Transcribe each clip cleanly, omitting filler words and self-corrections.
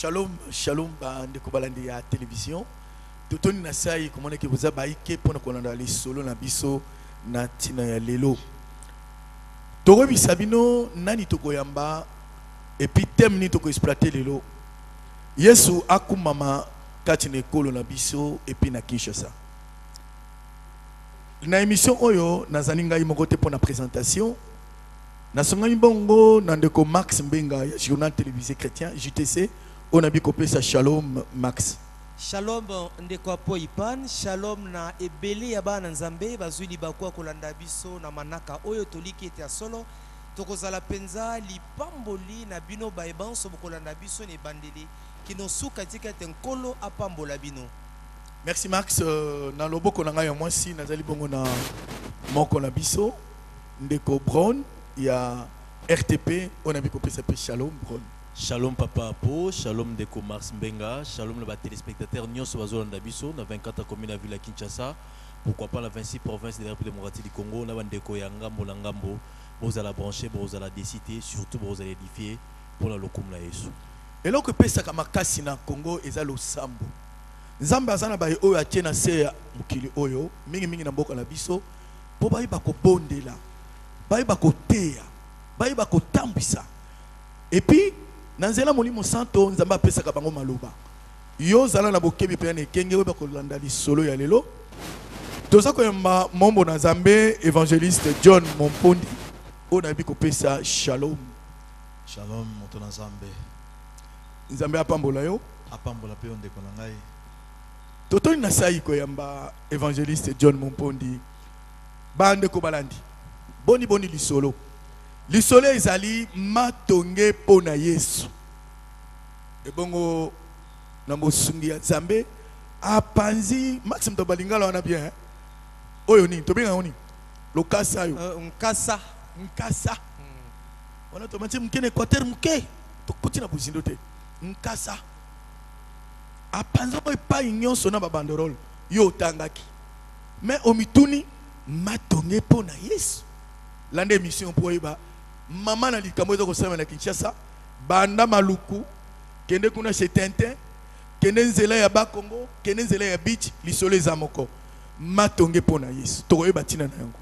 Shalom, shalom, ndeko balandi ya télévision. Totoni na sai comment que vous avez que pour qu'on a les solo na biso na tina ya lelo. Toro bisabino nani toko yamba et puis thème ni toko exploiter lelo. Yesu akumama kati na ekolo na biso et puis na Kinshasa. Na émission oyo nazali ngai moko te pour na présentation. Nasongani bongo nandeko Max Mbenga ya journal télévisé chrétien JTC on a bikopé sa Shalom Max. Shalom ndeko apo ipan shalom na ebele ya bana nzambe bazwili bakwa kolanda biso na manaka oyo toliki ete solo tokozala penza lipamboli na bino baebanso bokolanda biso ne bandeli kinosuka tika ete nkolo apambola bino. Merci Max na loboko na ngai ya mwasi nazali bongo na moko na biso ndeko Brown ya RTP on a bikopé sa Shalom Brown. Shalom Papa Apo, Shalom Deko Mars Mbenga, Shalom les téléspectateurs Nyos Bazola Ndabiso, na 24 communes à Ville à Kinshasa, pourquoi pas la 26 provinces de la République démocratique du Congo, na Bandeko Yangambo Langambo, vous allez brancher, vous allez décider, surtout vous allez édifier pour la lokum la Yesu. Et là que pesa kama kasi na Congo ezalo sambo. Nzambe azana ba oyo atiena se mukili oyo, mingi na mboka na biso, po ba iba ko bondela, ba iba ko teya, ba iba ko tambisa. Et puis Nanzela molimo santo nzamba pesa kabango maloba. Yo zala na bokebi pe na kenge we bakolanda li solo ya lelo. Toza ko yamba mombo na Nzambe évangéliste John Mompondi. Ona bi ko pesa Shalom. Shalom moto na Nzambe. Nzambe apambola yo. Apambola pe ondeko na ngai. Totoni na sai ko yamba évangéliste John Mompondi. Bande ko balandi. Boni li solo. Le soleil ezali matonge pona Yesu. Ebongo na mosungi ya Nzambe apanzi Maxime to balingala wana bien. Oyo ni to benga oni. Lokasa yo. Nkasa. Wana to manti mkene Équateur mke. To koti na buzindo te. Nkasa. Apanza ko pa nyonso na babanderole yo tangaki. Mais omituni matonge pona Yesu. Lande mission pour eba maman na likambo ezo kosama na Kinshasa banda maluku kende kuna chez Tintin kende nzela ya Bakongo kende nzela ya beach lisolo eza moko matonge pona Yesu to eba tina na yango.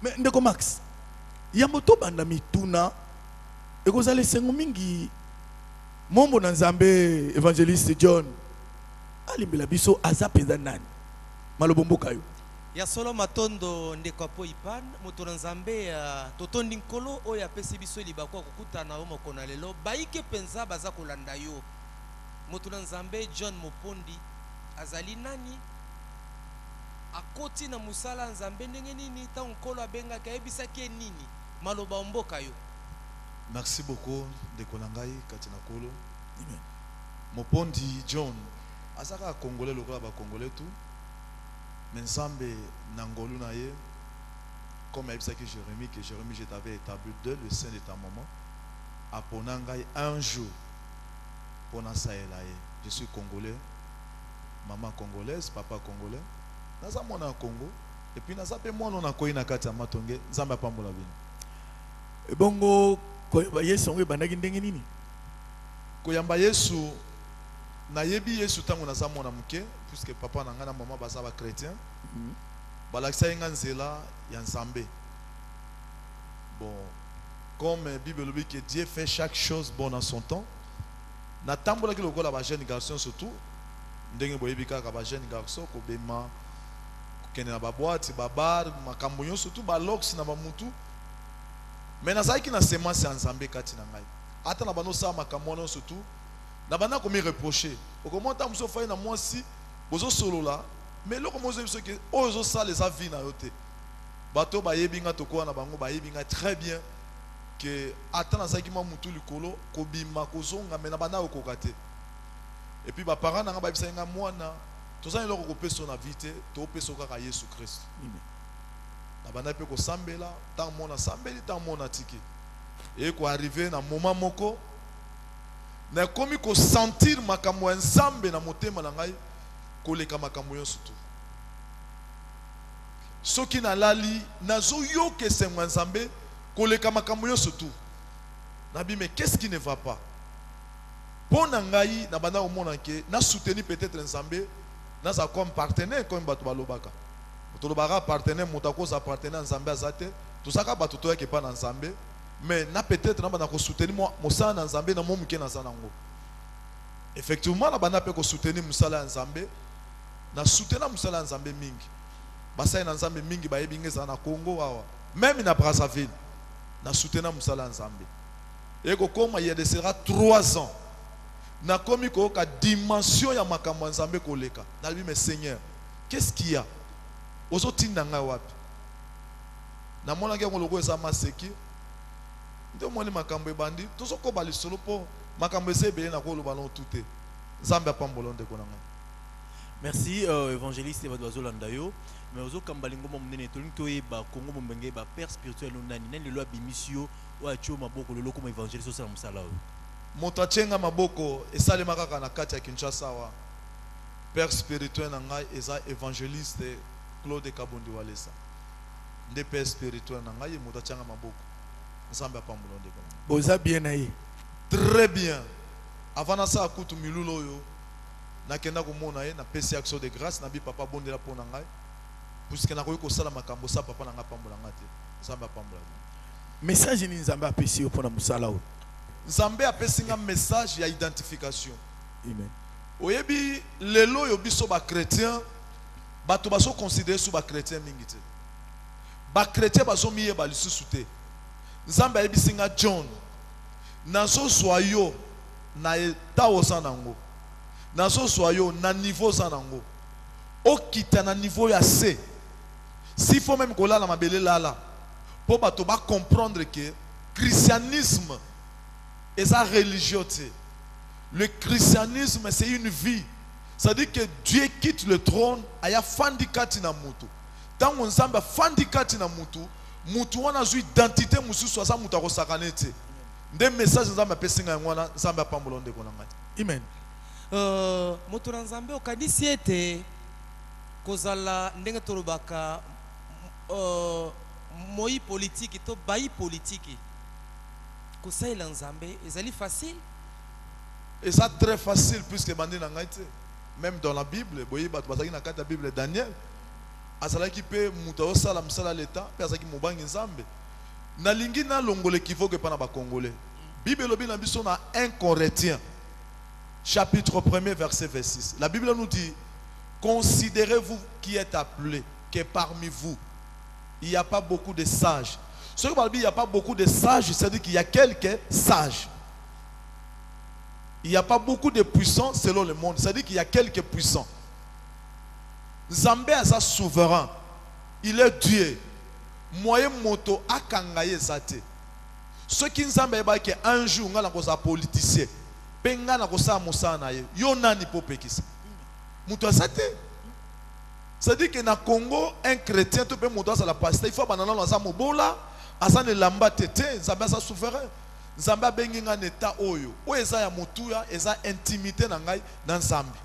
Mais ndeko Max yambo to banda mituna ekozale sengo mingi mombo na Nzambe évangéliste John alimbela biso azapenza nani malobo mboka yo. Ya solo matondo ndeko apo ipan moto na Nzambe totondi nkolo oyo apesi biso libakwa kokutana yo mokona lelo baike penza baza kolanda yo. Moto na Nzambe John Mopondi azali nani akoti na musala Nzambe ndenge nini ta nkolo abenga kayebisaki nini maloba mboka yo. Merci beaucoup ndeko na ngai katina kolo. Amen. Mopondi John azaka congolais lokola ba congolais tout. Mais Nzambe nangolu na ye comme a dit Jérémie que Jérémie je t'avais établi de le sein de ta maman aponangai un jour pour na saela ye. Je suis congolais, maman congolaise, papa congolais. Naza mona na Congo et puis naza pe mona na koyi na kati ya matonge Nzambe apambola bino. Ebongo koyamba Yesu ngwe bandaki ndenge nini? Koyamba Yesu na yebi Yesu tango naza mona muke puisque papa na ngana maman baza ba chrétien. Balakisa yenga nzela ya Nzambe. Bon, comme la Bible dit que Dieu fait chaque chose bon en son temps. Na tambola ki lokola ba jeune garçon surtout ndenge boyebi kaka ba jeune garçon ko bema kene na ba boîte ba bar makambo yo surtout ba lox na ba mutu. Mais na saiki na semence ya Nzambe kati na ngai. Ata na bano sa makambo no surtout na bana ko me reprocher. Okomonta muso fa na mwasi bozo solo la. Mais là, comme vous savez que ozo ça les a vu na yote. Bato ba yebinga tokoa na bango ba yebinga très bien que attend ça qui m'a mutu likolo ko bima ko zonga mena bana ko kate. Et puis ba parents na ba bisenga mwana to ça eloko ko peso na vite to peso kaka Yesu Christ. Na bana pe ko sambela tant mona sambeli tant mona tiki. Et ko arriver na moment moko na komi ko sentir makambo ensemble na motema na ngai koleka makambo yo surtout soki na lali nazo yo ke sengwa Nzambe koleka makambo yo surtout nabi mais qu'est-ce qui ne va pas Pour ngai na banda omona ke na soutenir peut-être Nzambe na za comme partenaire comme bato balobaka. Tolobaka partenaire mutako za partenaire Nzambe azate. Tout ça ka bato to yake pa na Nzambe mais na peut-être na banda ko soutenir mo sa na Nzambe na mo muke na za nango. Effectivement na banda pe ko soutenir musala Nzambe na soutenir musala Nzambe mingi. Basa na Nzambe mingi ba yebi ngeza na Congo wawa. Même na Brazzaville na soutenir musala Nzambe. Et comme il y a de sera 3 ans. Na komi ko ka dimension ya makambo Nzambe koleka. Na lui mais Seigneur, qu'est-ce qu'il y a? Ozotinda nga wapi? Na mona ke ngoloko eza maseki. Nde moni makambo ebandi, tozoko bali solo po makambo esebe na ko lobalo tuté. Nzambe apambola nde konanga. Merci évangéliste Evadoazo Landayo. Mais ozo kambalingo mo mnene tolingi toyeba Congo mombenge ba père spirituel nani nani lo bimisio wa chio maboko lelo comme évangéliste osala musala. Moto achenga maboko esalema kaka na kati ya Kinshasa wa père spirituel na ngai eza évangéliste Claude Kabondi Walesa. Nde père spirituel na ngai moto achenga maboko. Nzambe apambola nde konanga. Boza bien aye. Très bien. Avant na sa kutu milulo yo nakenda komona ye na pesi action de grâce na bi papa bondela pona ngai. Puisque na ko sala makambo sa papa na nga pambola ngate. Nzambe apambola. Message ni Nzambe apesi opona musala o. Nzambe apesi nga message ya identification. Amen. Oyebi lelo yo biso ba chrétien bato baso considérer sous ba chrétien mingi te. Ba chrétien baso miye ba lisusu te. Nzambe ayebisi nga John nazo soyo na etao sanango. Nazo soyo na niveau sanango. Okita na niveau ya C. S'il faut même kola na mabele lala pour bato ba comprendre que christianisme et sa religion. Le christianisme c'est une vie. Ça dit que Dieu quitte le trône aya fandikati na mutu. Tango nzambe fandikati na mutu, mutu wana zu identité mususu asa mutu akosakana te. Nde message nzambe apesinga ngwana nzambe apambola nde konanga. Amen. Moto na nzambe okanisi ete kozala ndenge tolobaka moi politique to bayi politique kosaila nzambe ezali facile. Et ça très facile puisque bandi na ngai te. Même dans la Bible, boye bato bazaki na kati ya Bible Daniel azalaki pe mutu osala msala l'État pe azalaki mobangi nzambe. Na lingi na longole kivoke pa na ba congolais. Bible lobi na biso na 1 Corinthiens chapitre 1er verset 26. La Bible nous dit: considérez-vous qui êtes appelés que parmi vous il n'y a pas beaucoup de sages. Ce que il n'y a pas beaucoup de sages, c'est-à-dire qu'il y a quelques sages. Il n'y a pas beaucoup de puissants selon le monde, c'est-à-dire qu'il y a quelques puissants. Nzambe est souverain. Il est Dieu. Moyen moto akangaye zate. Ce qui Nzambe est que un jour on a un politicien, penga na kosa musa na ye. Yo nani popekisa. Moto azate. C'est-à-dire que na Congo, un chrétien tout peut monter à la pasteur, il faut banana dans sa mobola, asa ne lamba tete, Nzambe sa souverain. Nzambe bengi nga neta oyo. O eza ya mutuya, eza intimité na ngai na Nzambe.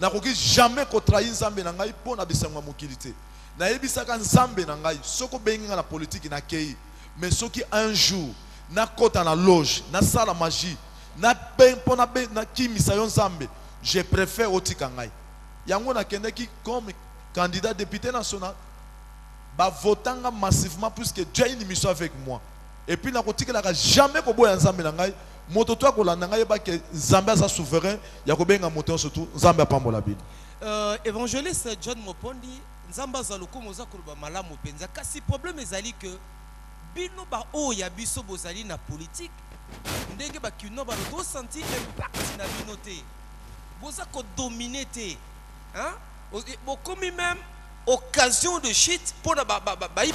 Na koki jamais ko trahir Nzambe na ngai po na bisango mokilité. Na yebisaka Nzambe na ngai, soko bengi nga na politique na kei, mais soki un jour na kota na loge, na sala magie, na ben po na ben na kimisa yo Nzambe, je préfère otika ngai. Yango na kende ki comme candidat député national, bah votanga massivement puisque Dieu a une mission avec moi. Et puis na kotika la jamais ko boya Nzambe na ngai, moto to ko landa ngai ba ke Nzambe sa souverain, ya ko benga moto surtout Nzambe apambola bino. Évangéliste John Mopondi, Nzamba zaluko moza kuluba malamu penza kasi problème ezali que bino ba o ya biso bozali na politique ndenge ba kino ba do sentir impact na bino te. Boza ko dominer te. Hein? Bokomi même occasion de shit pour la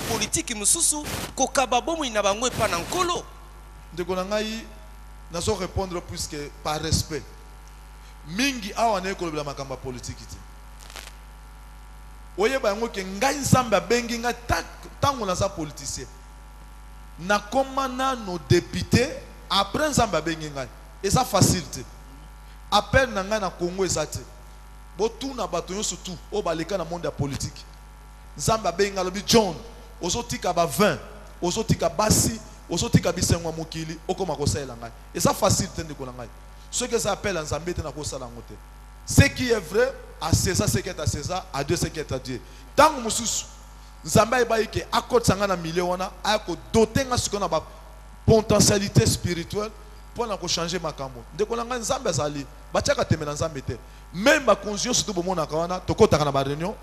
politique mususu ko kababomu ina bango pa na nkolo. Ndeko na ngai nazo répondre puisque par respect. Mingi awa na ekolo makamba politique te. Oye ba ngo ke ngai Nzambe bengi nga tango na sa politicien. Na komana nos députés après Nzambe bengi ngai. Et ça facile. Appel na ngai na Congo ezate. Botuna bato yo surtout o baleka na monde ya politique. Nzambe benga lobi John, ozotika ba 20, ozotika basi, ozotika bisengo mokili, okoma kosela ngai. Et ça facile tende ko na ngai. Ce que ça appelle en Zambie, c'est na sala ngote. Ce qui est vrai à César, ce qui est à César, à Dieu ce qui est à Dieu. Tant que mususu Zambie ba yike akot sanga na milieu wana ayako doter nga siko na ba potentialité spirituelle pour na ko changer makambo. Ndeko na nga Nzambe azali batiaka temela Nzambe te. Même ba conscience surtout bomona kawana tokotaka na ba réunion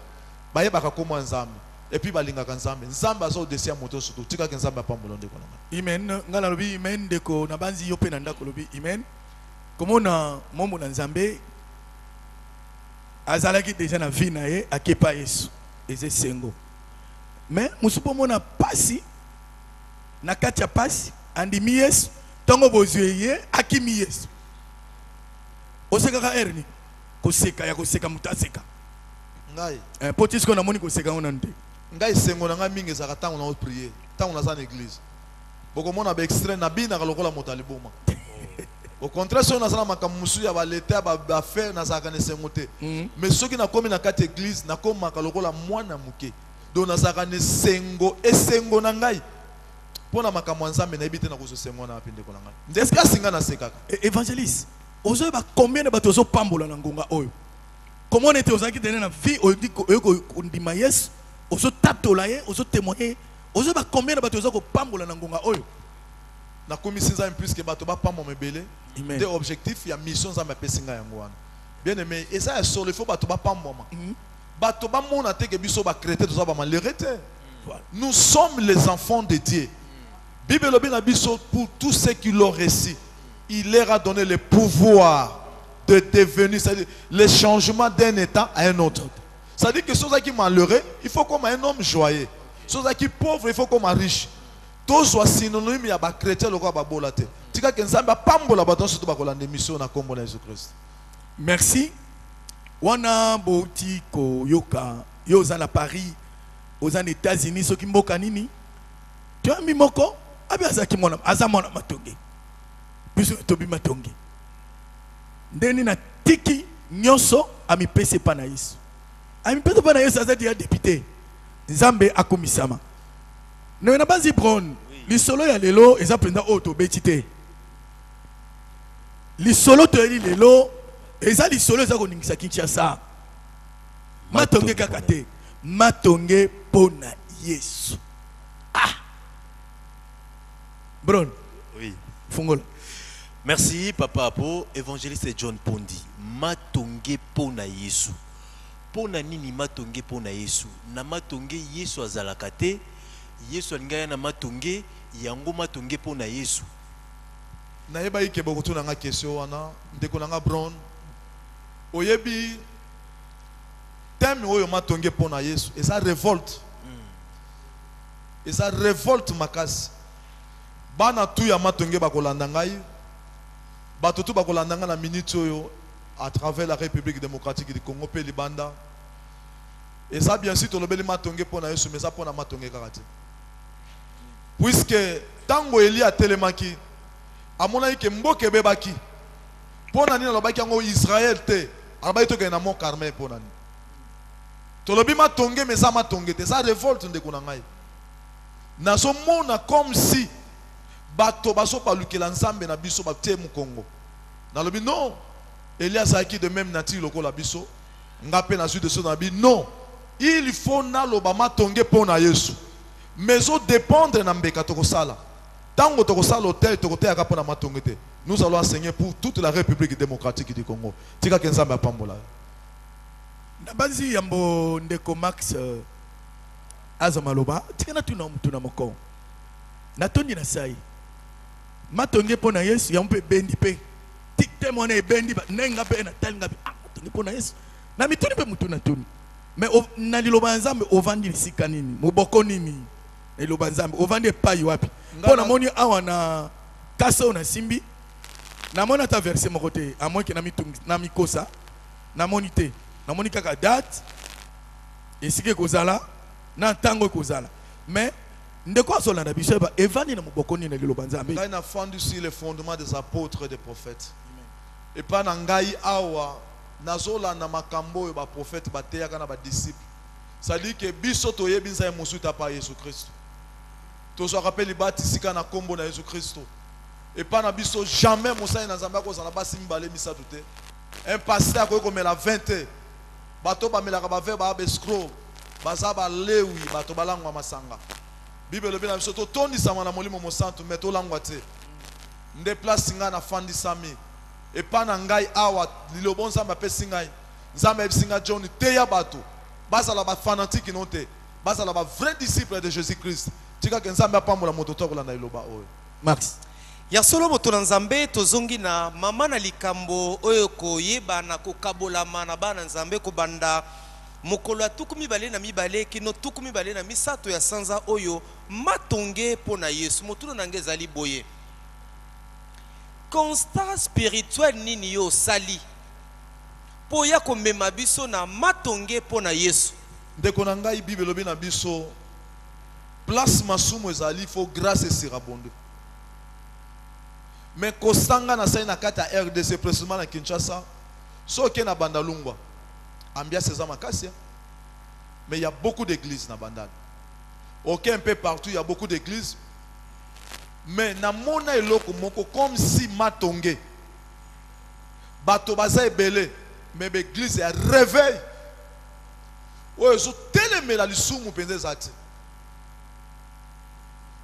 ba yebaka ko Nzambe. Et puis balingaka Nzambe. Nzambe azo desia moto surtout tika ke Nzambe apambola ndeko na nga. Amen. Ngala lobi amen ndeko na banzi yo pe na ndako lobi amen. Komona momo na Nzambe azalaki déjà na vie na ye akepa Yesu eze sengo. Mais musupo mona pasi na kati ya pasi andimi Yesu tongo bozwe ye akimi Yesu. Oseka erni koseka ya koseka mutaseka. Ngai. Potis ko na moni koseka ona nte. Ngai sengo na nga mingi za tango na prier. Tango na za na église. Boko mona ba extrait na bina kalokola motaliboma. Au contraire, si on a makamusu ya baleta ba faire na za kana sengote. Mais ceux qui na komi na kati église na koma kalokola mwana muke. Do na za kana sengo esengo na ngai. Pona makamwa Nzambe na ebite na ko sengo na apinde ko na ngai. Ndeska singa na sekaka. Évangéliste. Ozo ba combien de bateaux pambola na ngonga oyo? Comment on était aux qui donner la vie au dit qu'on dit maïs, ozo tatola ye, ozo témoigner, ozo ba combien de bateaux ko pambola na ngonga oyo? Na commission za plus que bateau ba pambo mebele. Des objectifs, il y a mission Nzambe pesinga yango wana. Bien aimé, et ça sur le faut bateau ba pambo ma. Bateau ba mona te ke biso ba créer tout ça ba malheureusement. Nous sommes les enfants de Dieu. Bible lobi na biso pour tous ceux qui l'ont reçu. Il leur a donné le pouvoir de devenir, c'est-à-dire le changement d'un état à un autre. C'est-à-dire que ceux qui sont malheureux, il faut comme un homme joyeux. Ceux qui sont pauvres, il faut comme un riche. Tous sont synonymes, il y a des chrétiens, il y a des bolate. Tu sais que Nzambe pambola baton surtout bakola démission na kombo na Jésus Christ. Merci. Wana bouti ko yoka yoza na Paris, aux États-Unis, ceux qui mboka nini. Tu as mis moko, abi azaki mona, azamona matonge. Biso tobi matonge. Ndeni na tiki nyonso ami pese pa na Yesu. Ami pese pa na Yesu azadi ya député. Nzambe akomisama. Na banzi Brown, li solo ya lelo eza prenda auto betite. Li solo to eli lelo eza li solo eza ko ningisa Kinshasa. Matonge kakate. Matonge pona Yesu. Ah. Brown. Oui. Fungola. Merci Papa Apo, évangéliste John Pondi. Matonge pona Yesu. Pona nini matonge pona Yesu? Na matonge Yesu azalakate. Yesu alingaya na matonge yango matonge pona Yesu. Na yeba ike bokutu na nga question wana ndeko na nga Brown. Oyebi thème oyo matonge pona Yesu. Eza révolte. Eza révolte makasi. Bana tu ya matonge bakolanda ngai. Batoto bakolanda nga na minute oyo à travers la République démocratique du Congo pe libanda. Et ça bien sûr tolobeli matonge pona Yesu mais ça pona matonge kakati. Puisque tango Eli a telemaki amona ke mboke bebaki. Pona nini lobaki yango Israël te. Alaba ito ke na Mont Carmel pona nini. Tolobi matonge mais ça matonge te. Ça révolte ndeko na ngai. Na so mona comme si bato baso palukela Nzambe na biso batie mu Congo. Na lobi non. Elias a qui de même nature lokola biso. Ngape na suite de ce nabi non. Il faut na lobama tonge pona Yesu. Mais au dépendre na mbeka tokosala. Tango tokosala hôtel tokote aka pona matonge te. Nous allons enseigner pour toute la République démocratique du Congo. Tika ke Nzambe apambola. Na banzi yambo ndeko Max azamaloba tika na tuna moko. Na tondi na sai. Matonge pona Yesu ya mpe bendi pe tikte mona e bendi ba nenga pe na talinga pe matonge pona Yesu na mituni pe mutu na tuni mais na liloba Nzambe ovandi lisika nini muboko nini liloba Nzambe ovandi epai wapi pona moni awa na kaso na simbi na mona ta verset moko te a moins que na mitungi na mikosa na moni te na moni kaka date esike kozala na tango kozala mais ndeko azola na biso ba evani na mubokoni na liloba Nzambe ngai na fondé sur les fondements des apôtres et des prophètes. Et pas na ngai awa nazola na makambo ba prophète ba teyaka na ba disciples. Ça dit que biso toyebi nzai musuta pa Yesu Christ. To so rappelle batisika na kombo na Yesu Christ. et pas na biso jamais mosala na nzambe ko zala basi mbale misatu te. Un pasteur ko komela 20 bato ba melaka ba verbe ba escroc baza ba lewi bato balangwa masanga. Bible lobi na biso to tondisama na molimo mosantu mais to langwa te. Nde place nga na fandi sami et pas na ngai awa lilobo nzambe apesi ngai nzambe apesi nga John te ya bato bazala ba fanatique non te bazala ba vrai disciple de Jésus-Christ tika ke nzambe apambola moto to kolanda liloba oyo. Max ya solo moto na nzambe tozongi na mama na likambo oyo koyeba na kokabolama na bana nzambe kobanda mokolo ya tuku mibale na mibale kino tuku mibale na misato ya sanza oyo matonge pona Yesu motuno nange ezali boye constat spirituel nini yo sali po ya komema biso na matonge pona Yesu. Ndeko na ngai Bible lobi na biso place masumu ezali faut grâce et surabonde. Mais kosanga na sai na kata RDC précisément na Kinshasa soke na bandalungwa ambiance eza makasi mais il y a beaucoup d'églises na bandal. OK, un peu partout il y a beaucoup d'églises. Mais na mona eloko moko comme si matonge bato baza ebele mais l'église est réveil oyo so telemela lisumu penza ezati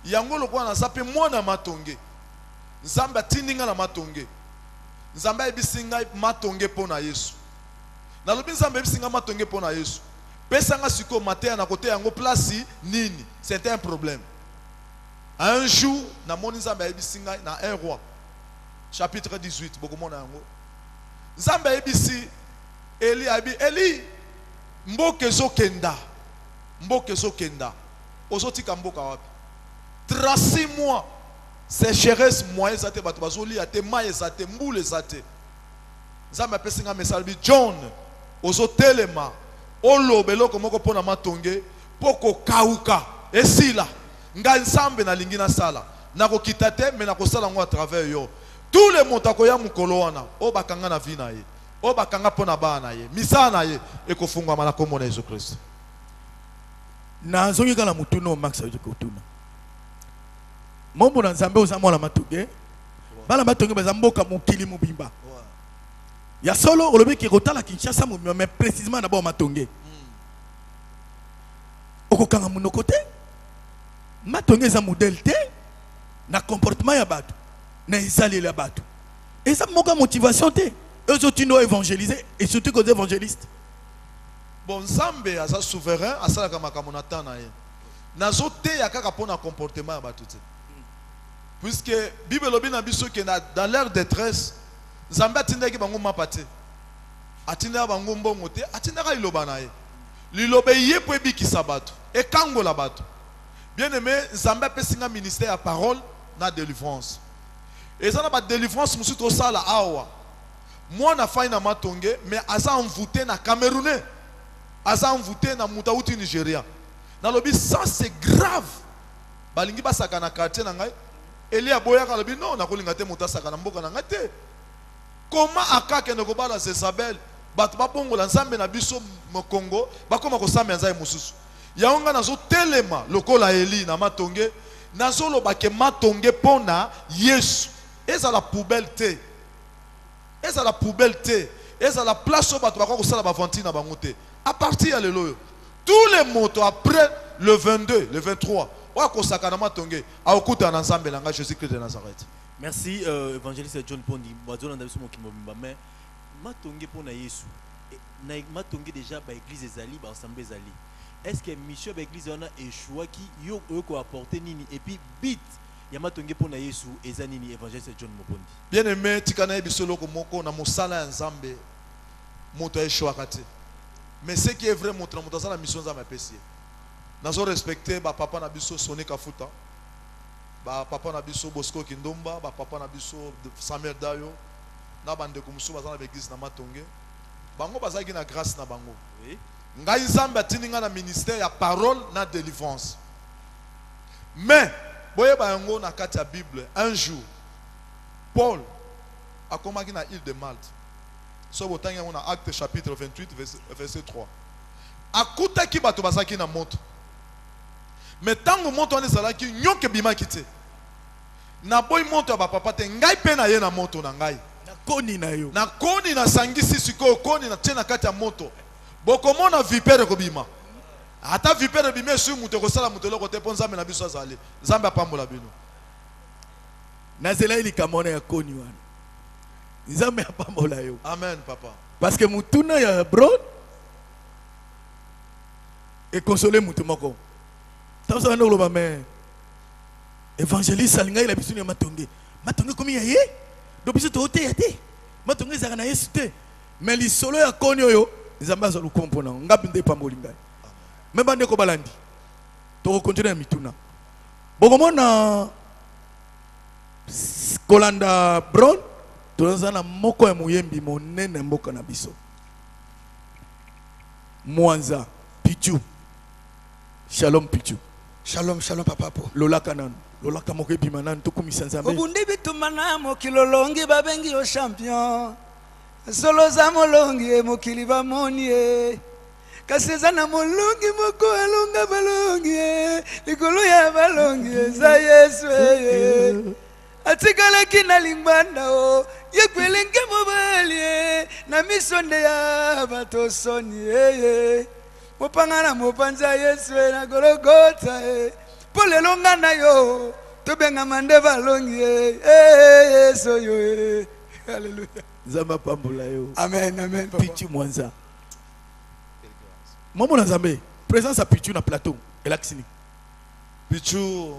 yango lokwa na sape mona matonge nzambe atindinga na matonge nzambe ayebisinga matonge pona Yesu nalobi nzambe ayebisinga matonge pona Yesu pesanga siko mateya na kote yango place nini c'était un problème. Un jour, na moni nzambe ayebisinga na 1 roi chapitre 18 bokomona yango nzambe ayebisi Eli mboka ezokenda ozotika mboka wapi 36 mois sécheresse moyen ezate bato bazolia te mai ezate mbula ezate nzambe apesinga message bi John ozotelema oloba eloko moko mpona matonge mpo kokauka esila nga nzambe na lingi na sala na kokita te mais na kosala ngo à travers yo tous les moto akoya mukolo wana o bakanga na vie na ye o bakanga pona ba na ye misala na ye ekofungwa na kombo na Yesu Kristo. Na zongi kala mutuno Max aje kotuna mombo na nzambe ozamo la matonge bala matonge bazamboka mukili mubimba ya solo olobi ki kotala Kinshasa mais précisément d'abord matonge okokanga munoko te matonge za modèle te na comportement ya bato na isali la bato et ça moka motivation te eux autres tu dois évangéliser et surtout que évangélistes bon nzambe asa souverain asala kama kamonata na ye nazo te ya kaka pona comportement ya bato te puisque Bible lobi na biso ke dans leur détresse nzambe atindaki bango mapate atinda bango mbongo te atindaka liloba na ye liloba ye po ebikisa bato ekangola bato. Bien aimé, nzambe pesinga ministère à parole na délivrance. Et ça na ba délivrance musu to sala awa. Moi na faina matonge mais aza envoûté na Camerounais. Aza envoûté na mutauti Nigeria. Na lobi ça c'est grave. Balingi basaka na quartier na ngai. Elia boya ka lobi non na kolinga te mutasaka na mboka na ngai te. Comment akake ne ko bala Jezabel bato ba bongola nzambe na biso mo Congo bakoma ko samba nzai mususu. Yaonga nazo telema lokola Eli na matonge nazo lobake matonge pona Yesu eza la poubelle te eza la poubelle te eza la place au bato bako kosala ba ventine na bango te à partir ya lelo tous les motos après le 22 le 23 wa kosaka na matonge akuta na nzambe na Jésus-Christ de Nazareth. Merci évangéliste John Pondi bazona ndabiso mokimobimba mais matonge pona Yesu na matonge déjà ba église ezali ba ensemble ezali. Est-ce que mission de l'église a échoué qui yo ko apporter nini et puis bit ya matonge pona Yesu ezanini évangéliste John Mopondi. Bien aimé tikana bisolo ko moko na mosala ya nzambe moto échoué kati. Mais ce qui est vrai moto na moto sala mission za mapesi. Nazo respecter ba papa na biso Soné Kafuta. Ba papa na biso Bosco Kindomba, ba papa na biso Samuel Dayo. Na bande ko musu bazana l'église na matonge. Bango bazaki na grâce na bango. Oui. Ngai nzambe atininga na ministère ya parole na délivrance. Mais boye ba yango na kati ya Bible un jour Paul akomaki na île de Malte. So botangi yango na Acte chapitre 28 verset 3. Akutaki bato bazaki na moto. Mais tango moto wana ezalaki nyoke bimaki te. na boy moto ya papa te ngai pe na ye na moto na ngai na koni na yo na koni na sangisi siko koni na tena kati ya moto bokomona vipere kobima ata vipere bime su muto ko sala muto loko te po nzambe na biso azali nzambe apambola bino na zela ili kamona ya koni wana nzambe apambola yo amen papa parce que mutuna ya bro et consoler mutu moko tamsa ndo loba mais évangéliste alinga ila biso ya matonge komi ya ye do biso to te ya te matonge zaka na Yesu te mais li solo ya koni oyo nzambe azo lukompona ngapi nde pamboli ngai même bande ko balandi to continuer ya mituna bokomona kolanda bron toza na moko ya muyembi monene mboka na biso Mwanza Pichu Shalom Pichu Shalom shalom papa po lola kananu lola kamoke bimanan to kumisa nzambe obundi bitumana mokilolongi babengi yo champion solo za molongi mokili bamoni kasi eza na molongi moko alonga balongi likolo ya balongi za Yesu atikalaki na limbanda o yekwelenge mobali na misonde ya bato soni mopanga na mopanza Yesu na Golgotha po lelo nga na yo tobenga mande balongi Yesu yo haleluya nzambe pambola yo amen amen Pichu Mwanza momo na nzambe présence à Pichu na plateau elaksini Pichu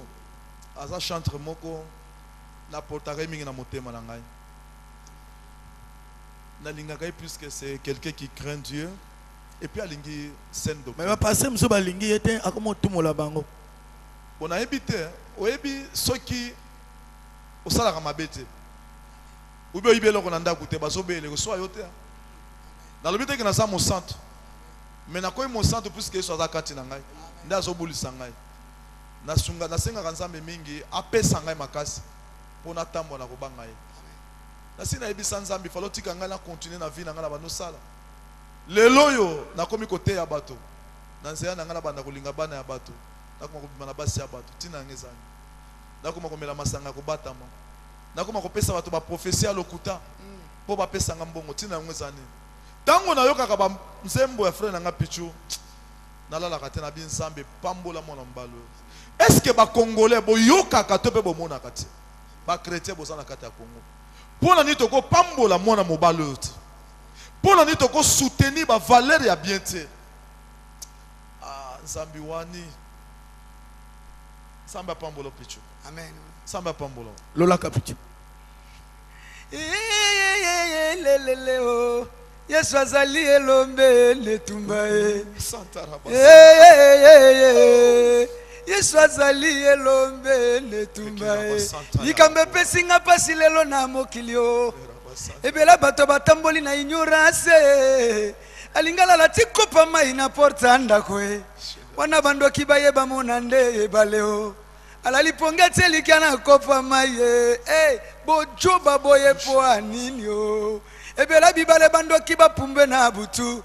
aza chantre moko na portare mingi na motema na ngai na lingaka puisque c'est quelqu'un qui craint Dieu et puis alingi scène de mais va passer mso balingi ete akomo tumola bango bona ebite oyebi soki osalaka mabete ubi oyibelo ko na ndako te bazobele ko so yo te na lobite ke na sa mo centre mais na koyi mo centre puisque so aza kati na ngai nda azobulisa ngai na sunga na senga nzambe mingi apesa ngai makasi pona tambo na kobanga ye na sina ebisa nzambe falo tika ngai na continuer na vie na ngai na bano sala lelo yo na komi kote ya bato na nzela na ngai na banda kolinga bana ya bato na koma kobima na basi ya bato tina ngezani na koma komela masanga kobatama na koma kopesa bato ba prophesie lokuta po ba pesa nga mbongo tina ngezani tango na yokaka ba nzembo ya frère na nga Pichu na lala kate na bi nzambe pambola mona mbalo est-ce que ba congolais boyokaka to pe bomona kati ba chrétien bozana kati ya Congo pona ni toko pambola mona mobalo pona ni toko soutenir ba valeur ya bien te nzambi wani samba pambola Pichu amen samba pambola lola kapichu lelele o Yesu azali elombe letumba Yesu azali elombe letumba likambe pesinga pasi lelo na mokilio ebela bato batamboli na ignorance alingala la tikopa mai na porta ndako wana bandoki bayeba mona nde baleo alali ponga telika na kopa mai bojo baboye po anini o ebela bibale bandoki bapumbe na butu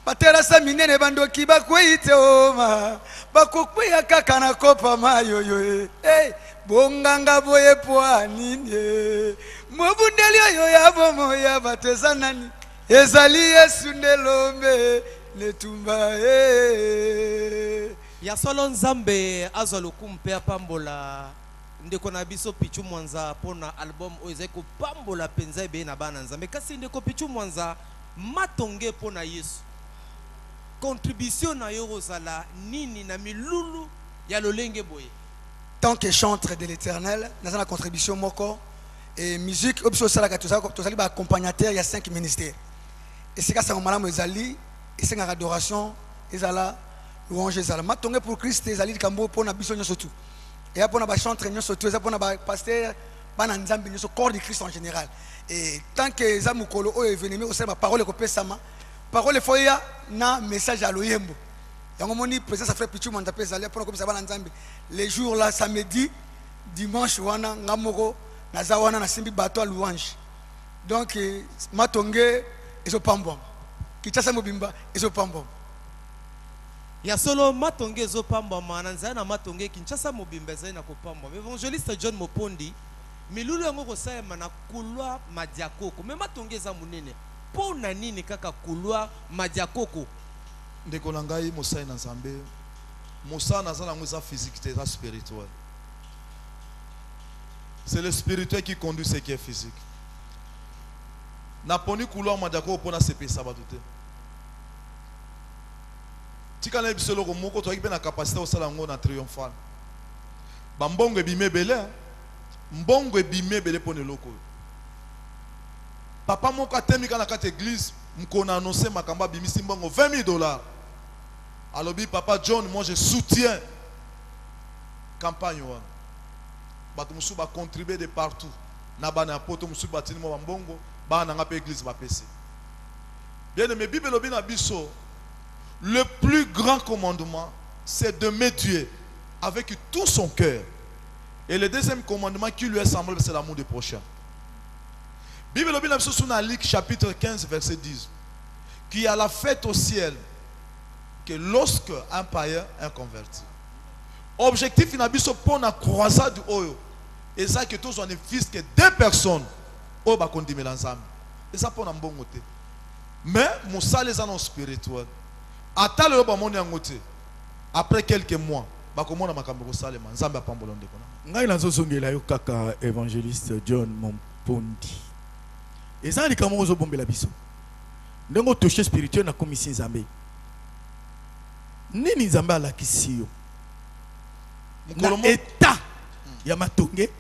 baterasa minene bandoki bakweite oma bakokweya kaka na kopa mayoyo bonganga boye po anini mobundeli oyo ya bomo ya bateza nani ezali Yesu ndelombe letumba ya solo nzambe azwa lokumpe apambola ndeko na biso Pichu Mwanza pona album oyo ko pambola penza ebe na bana nzambe kasi ndeko Pichu Mwanza matonge pona Yesu contribution na yo rozala nini na milulu ya lolenge boye tant que chantre de l'Éternel dans la contribution moko et musique option sala ka tozali ba accompagnateur il y a 5 ministères et c'est ça malamu ezali et c'est adoration ezala louange ezala matonge pour Christ ezali kambo pona biso nyoso tout et apona ba chantre nyoso tout apona ba pasteur bana nzambe nyoso corps de Christ en général et tant que za mukolo o événement osala ba parole ko pesama parole foya na message à loyembo yango moni présence frère Pichu Mwanza pesa ali apona ko pesama bana nzambe les jours là samedi dimanche wana ngamoko naza wana na simbi bato à louange donc matonge ezo pambom kitasa mobimba ezo pambom ya solo matonge ezopambwa mananza na matonge Kinshasa mobimba ezali na kopambwa. Évangéliste John Mopondi milulu yango kosalema na kulwa madiakoko me matonge eza munene po na nini kaka kulwa madiakoko ndeko na ngai mosai na Nzambe mosala naza nango eza physique te eza spirituel. C'est le spirituel qui conduit ce qui est physique. Naponi couloir madiakoko pona sepesa bato te. Tika na biso loko moko to akipe na capacité osala ngo na triomphal. Ba mbongo ebime bele. Mbongo ebime bele pone loko. Papa moko atemika na kati église mkona annoncer makamba bimisi mbongo $20. Alobi papa John, moi je soutiens campagne wana. Bato musu ba contribuer de partout. Na bana poto musu batini mo mbongo ba na ngape église ba pese. Bien aimé Bible lobi na biso. Le plus grand commandement, c'est d'aimer Dieu avec tout son cœur. Et le deuxième commandement qui lui est semblable, c'est l'amour du prochain. Bible dans Luc chapitre 15, verset 10. Qu'il y a la fête au ciel que lorsque un païen est converti. Objectif, il y a pour la croisade du Oyo. Et ça, que tous on est fils que deux personnes. Oh, bah, qu'on dit l'ensemble. Et ça, pour un bon côté. Mais, mon salle est en spirituel. Après quelques mois, ngai nazozongela yo kaka évangéliste John Mompondi. Eza likambo ozobombela biso. Ndenge touché spirituel na komisi Nzambe. Nini Nzambe alakisi yo? Na état ya matonge,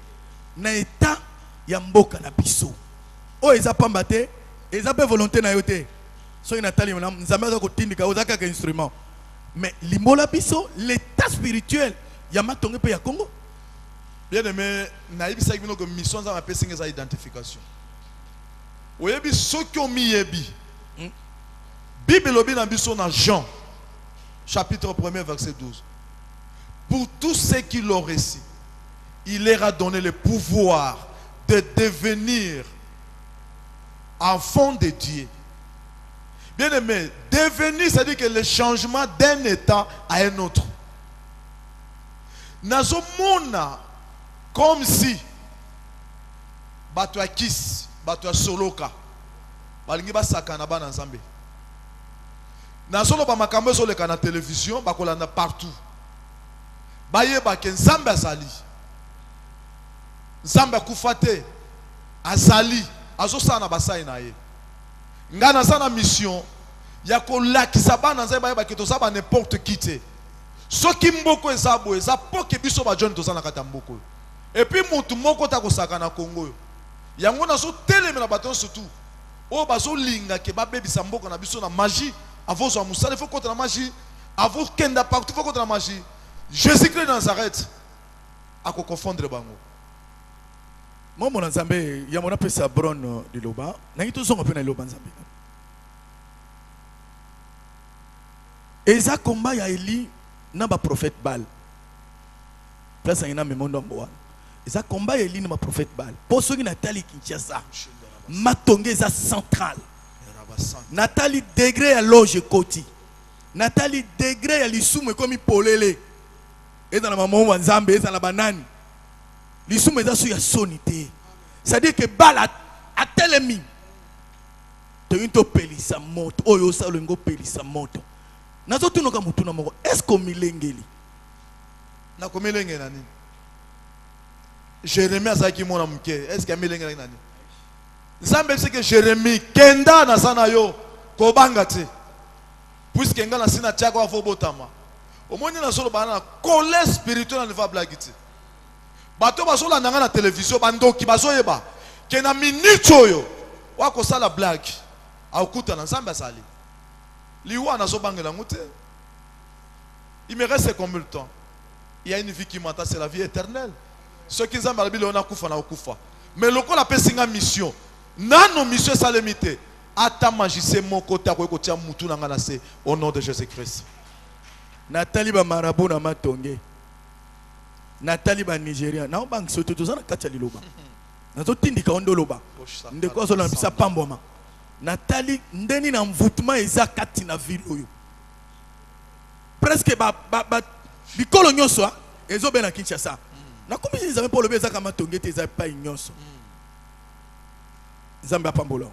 na état ya mboka na biso. O eza pamba te, eza pe volonté na yo te. So inatali Nzambe aza kotindika ozaka ka instrument. Mais l'imola biso l'état spirituel ya matonge pe ya Congo. Bien aimé, naïbisa kibino que mission za mapesi ngeza identification. Oyebi soki omiyebi. Bible lobi na biso na Jean chapitre 1 verset 12. Pour tous ceux qui l'ont reçu, il leur a donné le pouvoir de devenir enfants de Dieu. Bien aimé, devenir, c'est-à-dire que le changement d'un état à un autre. Nazomona comme si bato ya kis, bato ya soloka, balingi basakana bana Nzambe. Nazolo ba makambo ezoleka na télévision, bakolanda partout. Bayeba ke Nzambe azali. Nzambe akufa te, azali, azosala basai na ye. Ngana sana mission ya kolakisa bana Nzambe bayeba ke tozaba n'importe qui te. Soki mboko ezabo eza poke biso ba John tozana kata mboko. Et puis mutu moko ta kosaka na Congo. Yango na so telemela baton surtout. O bazo linga ke ba bebisa mboko na biso na magie. Avant zo musala faut contre la magie. Avant kenda partout faut contre la magie. Jésus-Christ de Nazareth a ko confondre bango. Moi mon Nzambe ya mona pesa bron de loba. Na ngito zonga pe na loba Nzambe. Eza combat ya Eli na ba prophète Baal. Place ngina me mondo mboa. Eza combat ya Eli na ba prophète Baal. Poso ngina tali Kinshasa. Matonge eza central. Natali degré ya loge koti. Natali degré ya lisumu ekomi polele. Eza na maman wa Nzambe eza na banani. Lisumu eza so ya sonité. C'est-à-dire que Baal a telemi. To into pelisa moto. Oyo sa lengo pelisa moto. Nazo tunoka mutuna moko. Est-ce qu'on milengeli? Na ko milengeli nani? Jérémie azaki mona muke. Est-ce qu'il milengeli nani? Nzambe c'est que Jérémie kenda na sana yo ko bangate. Puisque ngana sina tchako afo botama. Omoni na solo bana colère spirituelle na va blagiti. Bato basola nanga na télévision bandoki bazoyeba. Kena minute oyo wako sala blague. Akuta na Nzambe asali. Liwa na so bangela ngote. Il me reste combien de temps? Il y a une vie qui m'attend, c'est la vie éternelle. Ceux qui Nzambe albi leona kufa na okufa. Mais loko la pesinga mission. Nano mission salemité. Ata magicien mon côté ko kotia mutu na ngana se au nom de Jésus-Christ. Nathalie ba marabout na matonge. Nathalie ba Nigeria. Na bank soto tozana katia liloba. Nazo tindika ondo loba. Ndeko zo na pisa pamboma. Nathalie ndeni na mvutuma eza kati na ville oyo. presque bikolo nyonso ezobe na Kinshasa. Na comme ils avaient pour le beza kama tonge te za pas nyonso. Nzambe apambola.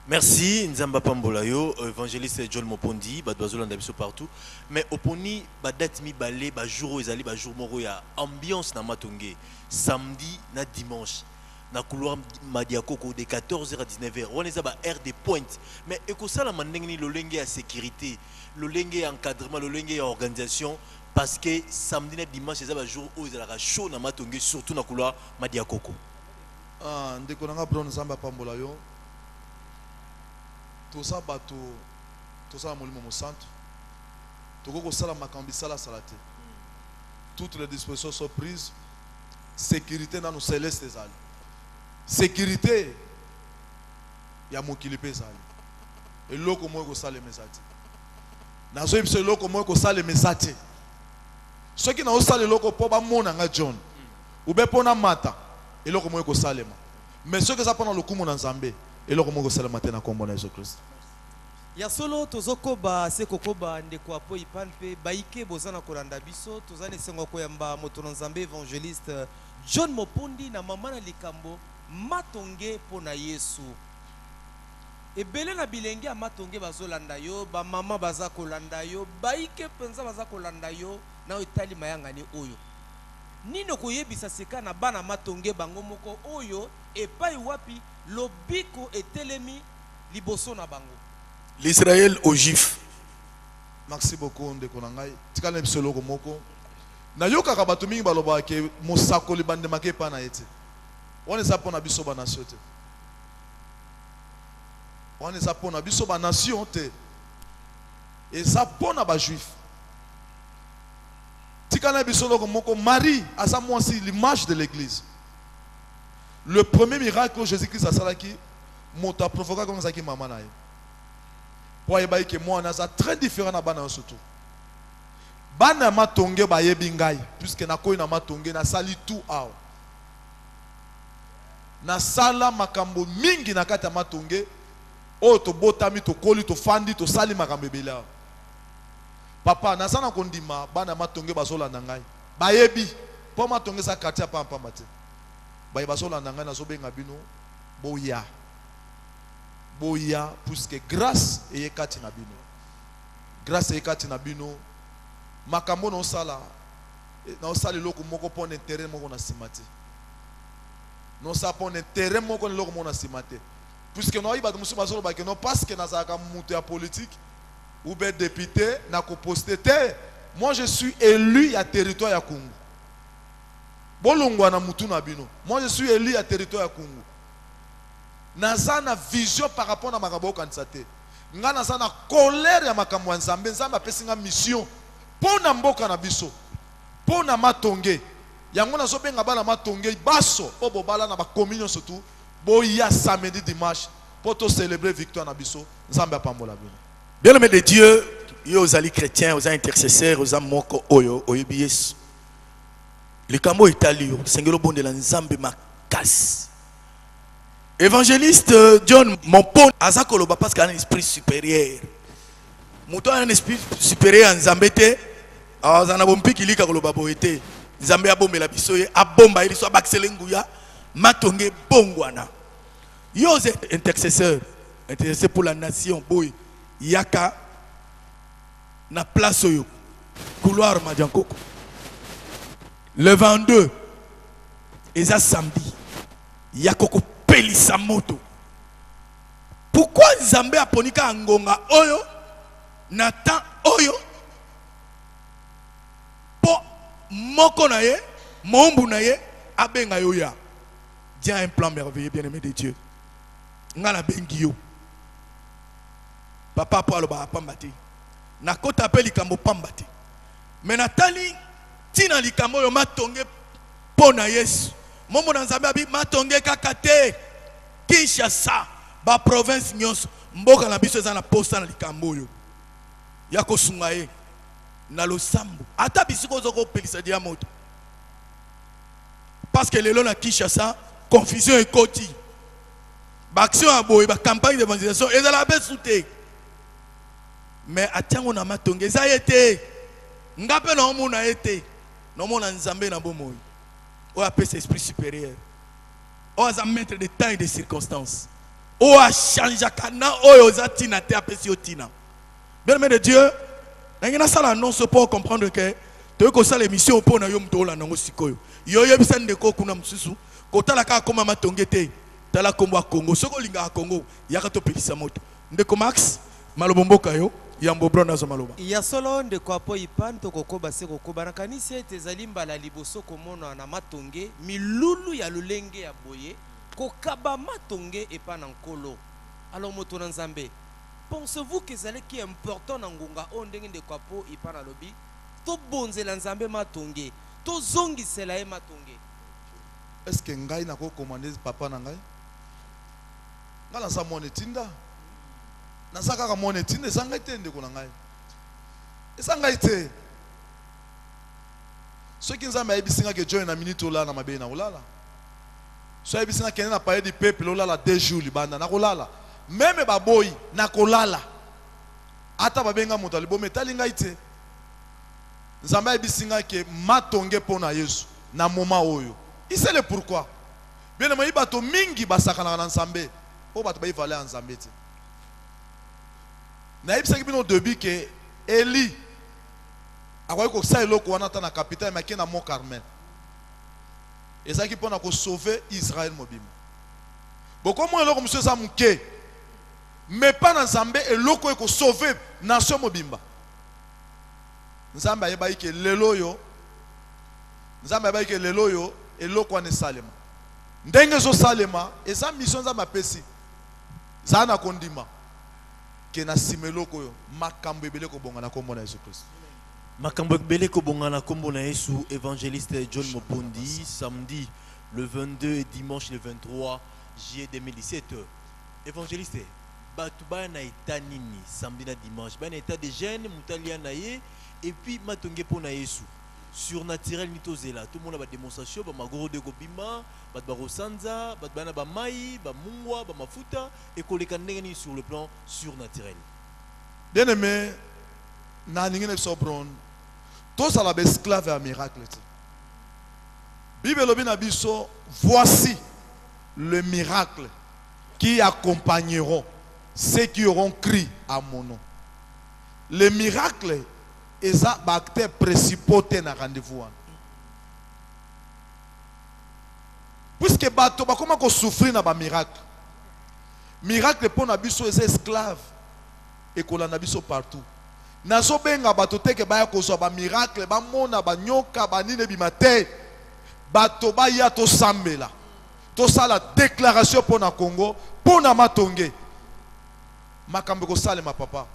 Merci Nzamba Pambolayo, évangéliste John Mopondi, badouazolanda biso partout. Mais oponi badat mi balé ba jour ezali ba jour moko ya ambiance na Matongé. Samedi na dimanche. Na couloir Madiakoko de 14h à 19h. On est à heure de pointe. Mais ekosala mandengni lolenge ya sécurité, lolenge ya encadrement, lolenge ya organisation parce que samedi na dimanche ezali ba jour où ezalaka chaud na Matongé surtout na couloir Madiakoko. Ah, ndeko nanga bro Nzamba Pambolayo. Tout ça bateau, tout ça molimo mo centre. Tout ko sala makambi sala salate. Toutes les dispositions sont prises. Sécurité dans nos célestes ezali. Sécurité ya mokili pe ezali. Eloko mo ko sala mesati. Nazo yebisa eloko mo ko sala mesati. Ceux qui na sala eloko po ba mona nga John. Ube pona mata. Eloko mo ko salema. Mais ceux que ça pendant le coup mon Nzambe. Et le comment ça le matin à combattre Jésus Christ. Ya solo tozokoba sekokoba ndeko apo ipanpe baike bozana kolanda biso tozane sengo koyamba moto Nzambe évangéliste John Mopondi na mama na likambo matonge pona Yesu. Ebele na bilenge ya matonge bazolanda yo ba mama baza kolanda yo baike penza baza kolanda yo na etali mayanga ni oyo. Nino koyebisa seka na bana matonge bango moko oyo epai wapi lobiko etelemi liboso na bango. L'Israël aux Juifs. Merci beaucoup ndeko na ngai. Tikana bisolo ko moko. Na yoka ka bato mingi baloba ke mosako libande make pa na ete. On est pona biso ba nation te. On est pona biso ba nation te. Et ça pona ba juif. Tikana bisolo ko moko Marie a sa moisi l'image de l'église. Le premier miracle que Jésus-Christ a salaki, monta a provoqué comme ça qui maman naïe. Pour y que moi on a très différent na bana surtout. Bana matonge ba yebingai puisque na koyi na matonge na sali tout ao. Na sala makambo mingi na kata matonge o to botami to koli to fandi to sali makambo bela. Papa na sana kondima bana matonge bazola na ngai. Ba yebi po matonge sa katia pampa mate. Bazola na ngai na zobenga bino boya. Boya puisque grâce et kati na bino. Grâce et kati na bino makambo na osala loko moko pon intérêt moko na simate. Non ça pon intérêt moko na loko moko na simate. Puisque no iba musu bazolo ba que non parce que na zaka mutu ya politique ou bien député na ko poster te. Moi je suis élu à territoire ya Congo. Bolongwa na mutu na bino. Moi je suis élu à territoire ya Congo. Naza na vision par rapport à makambo kansate. Nga naza na colère ya makambo ya Nzambe. Nzambe apesinga mission pona mboka na biso. Pona matonge. Yango nazo benga bana matonge baso obo bala na ba communion surtout. Boya samedi dimanche pour te célébrer victoire na biso. Nzambe apambola bino. Bien-aimés de Dieu, yo aux chrétiens, aux intercesseurs, aux amoko oyo oyebi Yesu. Le cambo italio, sengelo bonde la Nzambe makasi. Évangéliste John Mopondi azakoloba parce qu'il a un esprit supérieur. Muto a un esprit supérieur en Nzambe te. Azana bompi kilika koloba boete. Nzambe abomela biso ye abomba ili so bakselenguya matonge bongwana. Yo intercesseur, intercesseur pour la nation boy yaka na place oyo couloir Madiakoko. Le 22 eza samedi yakoko pelisa moto. Pourquoi Nzambe aponika ngonga oyo na temps oyo po moko na ye mombu na ye abenga yo ya. Dieu a un plan merveilleux, bien-aimé de Dieu. Ngana bengi yo. Papa po aloba pambati. Na kota apeli likambo pambati. Mais natali tina likambo yo matonge pona Yesu. Momo na Nzambe abi matonge kaka te. Kinshasa ba province nyonso mboka na biso eza na posta na likambo yo. Ya kosunga ye na losambo. Ata bisiko zoko pelisa dia moto. Parce que lelo na Kinshasa confusion ekoti. Ba action aboye ba campagne d'évangélisation ezala be souté. mais atiango na matonge eza été ngape na omona été na omona nzambe na bomoi o apesa esprit supérieur o aza maître de temps et de circonstances o a changé kana oyo zatina te apesi otina. Bien-aimé de Dieu, nangina sala annonce pour comprendre que tu ko sala émission pour na yo mto la nango sikoyo yo yebisa ndeko kuna msusu kotala ka koma matonge te tala kombo Congo soko linga Congo yaka to pelisa moto ndeko Max malobomboka yo yambo bro nazo maloba ya solo ndeko apo ipan to kokoba se kokoba na kanisi ete zalimba la liboso komona na matonge milulu ya lulenge ya boye kokaba matonge epa na nkolo. Alors moto na nzambe, pensez-vous que c'est qui est important na ngunga o ndenge ndeko apo ipan na lobi to bonzela nzambe matonge to zongisela e matonge? Est-ce que ngai na ko commander papa na ngai ngala sa mone tinda na saka ka mone tinda sanga itende ko na ngai esanga ite ceux qui nzambe ayibisinga ke join na minute ola na mabe na olala so ayibisinga kene na parler du peuple olala 2 jours libanda na kolala même baboyi na kolala ata babenga moto libome talinga ite nzambe ayibisinga ke matonge pona Yesu na moment oyo. Il sait le pourquoi. Bien aimé, bato mingi basakana na nzambe. O bato ba ivalé nzambe te. Na yebisa kibino début que Eli akoyi ko sa eloko wana ta na capitale mais na Mont Carmel. Ezaki pona ko sauver Israël mobima. Boko mo eloko monsieur za muke. Mais pas na nzambe eloko ko sauver nation mobimba. Nzambe ayeba ke lelo yo. Nzambe ayeba ke lelo yo eloko wana salema ndenge zo salema eza mission za mapesi za na kondima ke na simeloko yo makambo ebele ko bonga na kombo na Yesu Christ. Makambo ebele ko bonga na kombo na Yesu. Évangéliste John Mopondi, samedi le 22 et dimanche le 23 juillet 2017. Évangéliste batuba na etanini samedi na dimanche ba na état de jeûne mutalia na ye et puis matonge pona Yesu surnaturel nitozela tout le monde a des démonstrations ba magoro de kobima ba rosanza ba bana ba mai ba mungwa ba mafuta et koleka ndenge sur le plan surnaturel. Bien aimé na ningine sobron tous à la esclave à miracle. Bible lobina biso voici le miracle qui accompagneront ceux qui auront crié à mon nom. Le miracle et ça acteurs principaux na rendez-vous. Puisque bato ba comment ko souffrir na ba miracle. Miracle pour na biso les esclaves et ko na biso partout. Na so benga bato te ke ba ko so ba miracle ba mona ba nyoka ba nine bimate. Bato ba ya to sambela. To sala déclaration pour na Congo, pour na matonge. Makambe ko sale ma papa.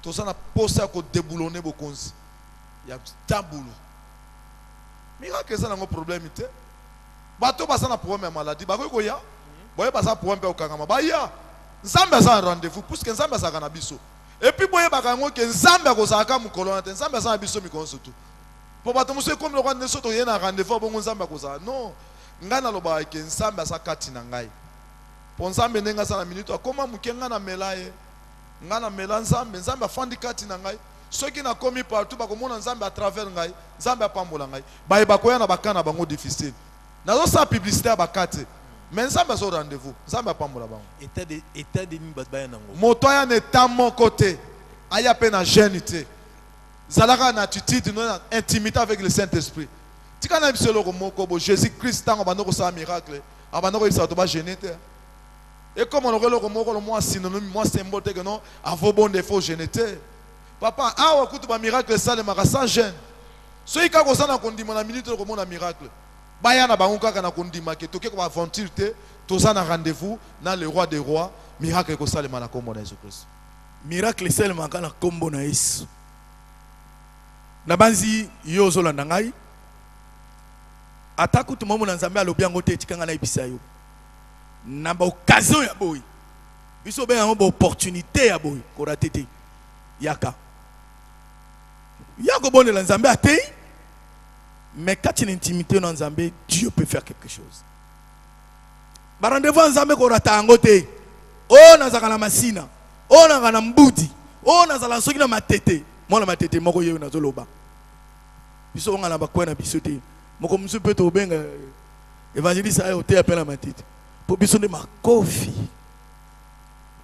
Tout ça n'a pas ça qu'on déboulonne beaucoup. Il y a taboulou. Miracle ça n'a pas de problème. Bato basa na problème maladie. Bako ko ya. Boye basa problème pe okangama. Ba ya. Nzambe za rendez-vous puisque nzambe za kana biso. Et puis boye bakango ke nzambe ko za ka mukolo na nzambe za biso mikon surtout. Po bato muso comme le roi ne soto yena rendez-vous bongo nzambe ko za. Non. Ngana loba ke nzambe za kati na ngai. Po nzambe nenga sa na minute akoma mukenga na melaye. Ngana mela nzambe nzambe afandi kati na ngai soki na komi partout bakomona nzambe à travers ngai nzambe apambola ngai baye bakoya na bakana bango difficile nazo sa publicité bakate mais nzambe zo rendez-vous nzambe apambola bango état de ni batbaya nango moto ya neta mon côté aya pe na jeunité zalaka na attitude na intimité avec le Saint-Esprit tika na biselo ko moko bo Jésus Christ tango banoko sa miracle abanoko isa to ba jeunité. Et comme on aurait le remords, moi synonyme, moi symbole que non, à vos bons défauts génétés. Papa, ah, écoute, ma miracle, ça, le magasin gêne. Ce qui est comme ça, on a dit, mon minute, le miracle. Bayana, banguka, on a dit, que tout ce qui va aventure, tout ça, on a rendez-vous dans le roi des rois. Miracle, que ça, le manakombo na Jésus-Christ. Miracle, c'est le manakombo na Yesu. Nabanzi, yozo la nangai. Ataku, tout le monde, on a bien goûté, tikanga na ibisayo. Na ba occasion ya boy biso be en opportunité ya boy ko ratete yaka yako bonne la nzambe atei mais quand une intimité dans nzambe Dieu peut faire quelque chose ba rendez-vous nzambe ko rata ngote o na zakana masina o na kana mbudi Oh nazala soki na matete moi na matete moko yeyo nazoloba biso on na bakwa na biso te moko musu pe to benga évangéliste ayo te appela matete po biso ne makofi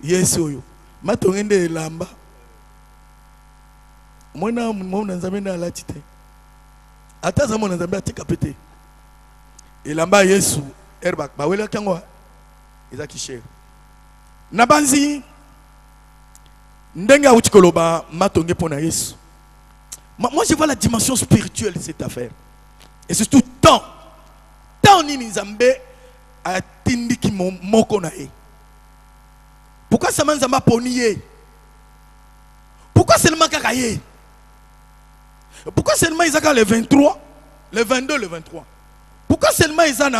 yesu oyo matongende lamba mwana mwana nzambe na alati te ata za mwana nzambe atika pete elamba yesu erba bawela kango eza kisher na banzi ndenga uti koloba matonge pona yesu. Moi je vois la dimension spirituelle de cette affaire et surtout tant nini nzambe atindiki moko na ye. Pourquoi ça m'a nzamba poni ye? Pourquoi seulement kaka ye? Pourquoi seulement Isaac le 23, le 22, le 23? Pourquoi seulement Isaac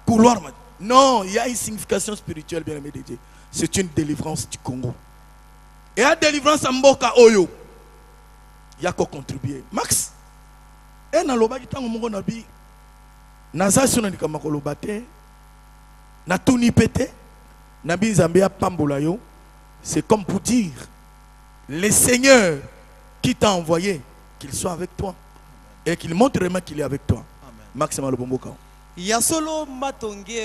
couloir? Non, il y a une signification spirituelle, bien aimé de Dieu. C'est une délivrance du Congo. Et la délivrance en Mboka Oyo, il y a qu'à contribuer. Max, et dans le bas du temps, on a dit, Naza suna nikamako bate, na tuni pete, nabi Zambia pambolayo, c'est comme pour dire, le Seigneur qui t'a envoyé, qu'il soit avec toi et qu'il montre vraiment qu'il est avec toi. Maxima le bomboka. Ya solo matonge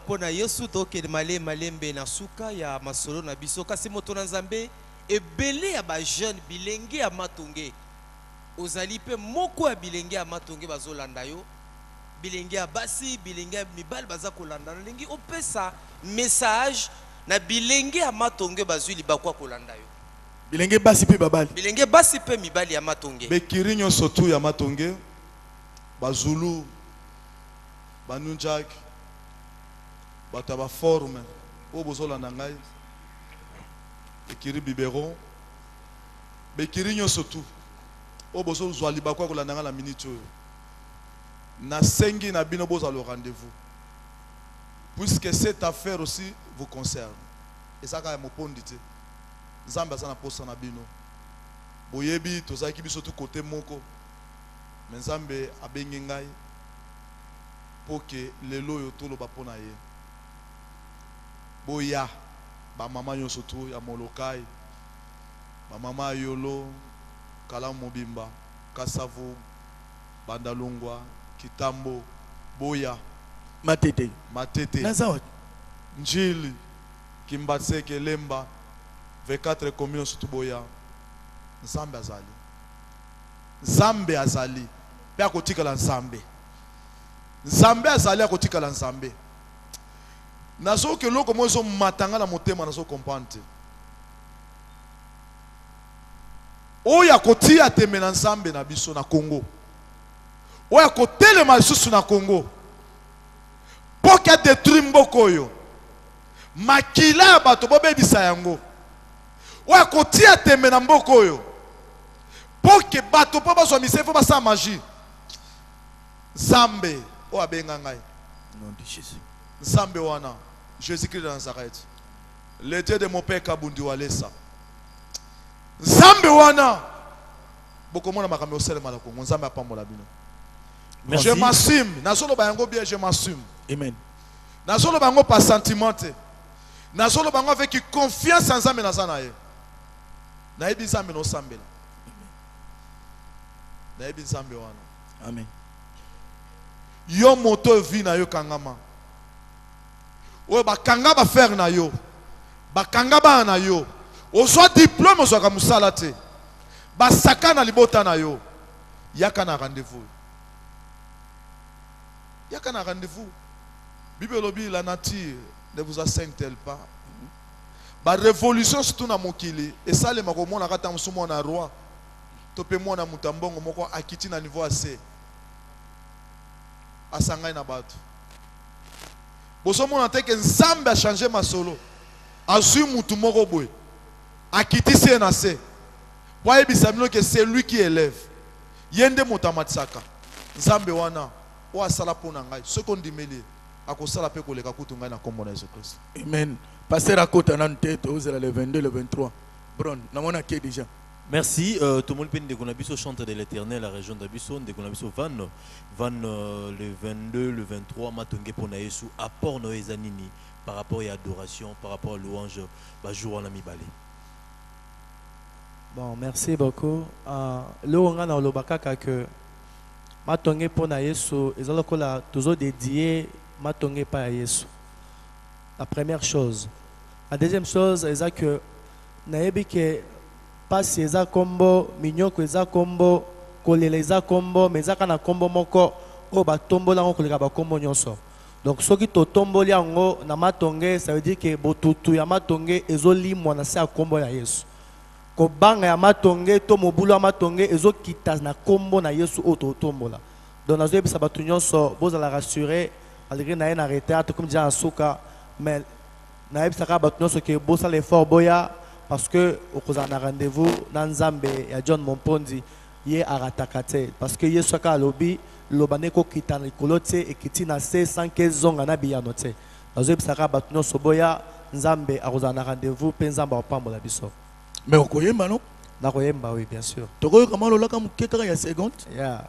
pona yesu toke malembe na suka ya masolo na biso kasi moto na nzambe ebele ya ba jeune bilenge ya matonge ozali pe moko ya bilenge ya matonge bazolanda yo bilenge ya basi bilenge ya mibali baza kolanda lingi opesa message na bilenge ya matonge bazuli bakwa kolanda yo bilenge basi pe babali bilenge basi pe mibali ya matonge bekirinyo sotu ya matonge bazulu banunjak bataba forme o bozolanda ngai ekiri biberon bekirinyo sotu o bozozwa libakwa kolanda ngai na minute oyo na sengi na bino bozala le rendez-vous puisque cette affaire aussi vous concerne et ça ka mopondi te nzambe aza na posa na bino boyebi tozalaki biso tu côté moko mais nzambe abengi ngai pour que lelo yo toloba pona ye boya ba mama yo surtout ya molokai ba mama yolo kala mobimba kasavu bandalungwa kitambo boya matete nazawa njili kimbatseke lemba 24 communes surtout boya nzambe azali pe akotikala nzambe azali akotikala nzambe nazoke loko mozo matanga na motema nazo comprendre oya kotia teme na nzambe na biso na Congo oya kotelema lisusu na Congo poka détruire mboko oyo makila ya bato bobebisa yango oya kotia teme na mboko oyo poke bato po bazwa misefo basa magie nzambe oya benga ngai nom de Jésus nzambe wana Jésus-Christ de Nazareth le Dieu de mon père Kabundi Walesa nzambe wana bokomona makambo oselema na Kongo nzambe apambola bino. Je m'assume nazolo bango bien je m'assume amen nazolo bango pas sentimenté nazolo bango avec confiance en nzambe nazana ye nayebi nzambe no sambela nayebi nzambe wana amen yo moto vi na yo kangama oyo bakanga ba faire na yo bakanga ba na yo ozwa diplôme ozwaka musala te basaka na libota na yo yaka na rendez-vous Bible lobi la nature ne vous assène-t-elle pas ba révolution surtout na mokili et ça le makomona kata musumo na roi topé mona mutambongo moko akiti na niveau assez asangai na bato boso mona te que nzambe a changé ma solo azui mutu moko boy akiti se na se kwa ebisabino que c'est lui qui élève yende motamatisaka nzambe wana o asala pona ngai ce qu'on dit meli akosala pe koleka kutu ngai na kombo na Jésus Christ amen pasteur akota na tête ozela le 22 le 23 bron na mona ke déjà. Merci. Tout le monde peut nous chante de l'Éternel, la région d'Abisso, de Konabiso Van le 22, le 23, Matongé pour Naïsou, apport Noézanini par rapport à l'adoration, par rapport à louange, jour en ami balé. Bon, merci beaucoup. Le on a le bakaka que ma tongue pour na Yesu, ils ont toujours dédié ma tongue pas à Yesu. La première chose. La deuxième chose, c'est que naebi que pas si eza combo mignon que eza combo kolele eza combo mais eza kana combo moko o ba tombola ngo koleka ba combo nyonso. Donc ce qui to tomboli yango na matonge, ça veut dire que botutu ya matonge ezolimwa na se ya combo ya Yesu. Ko banga ya matonge to mobulu ya matonge ezokita na combo na Yesu o to tombola. Donc nazo yebisa batu nyonso bozala rassurer malgré na ye na retard comme déjà asuka mais na yebisaka batu nyonso ke bosala effort boya parce que okozala na rendez-vous na Nzambe ya John Mompondi ye arataka te parce que Yesu aka alobi lobane ko kita na likolo te ekiti na se sans que zonga na biyano te nazo yebisaka batu nyonso boya Nzambe akozala na rendez-vous mpe Nzambe apambola biso. Mais okoyemba non? Nakoyemba oui bien sûr. Tokoyo kama lolaka mukeka ya seconde. Yeah.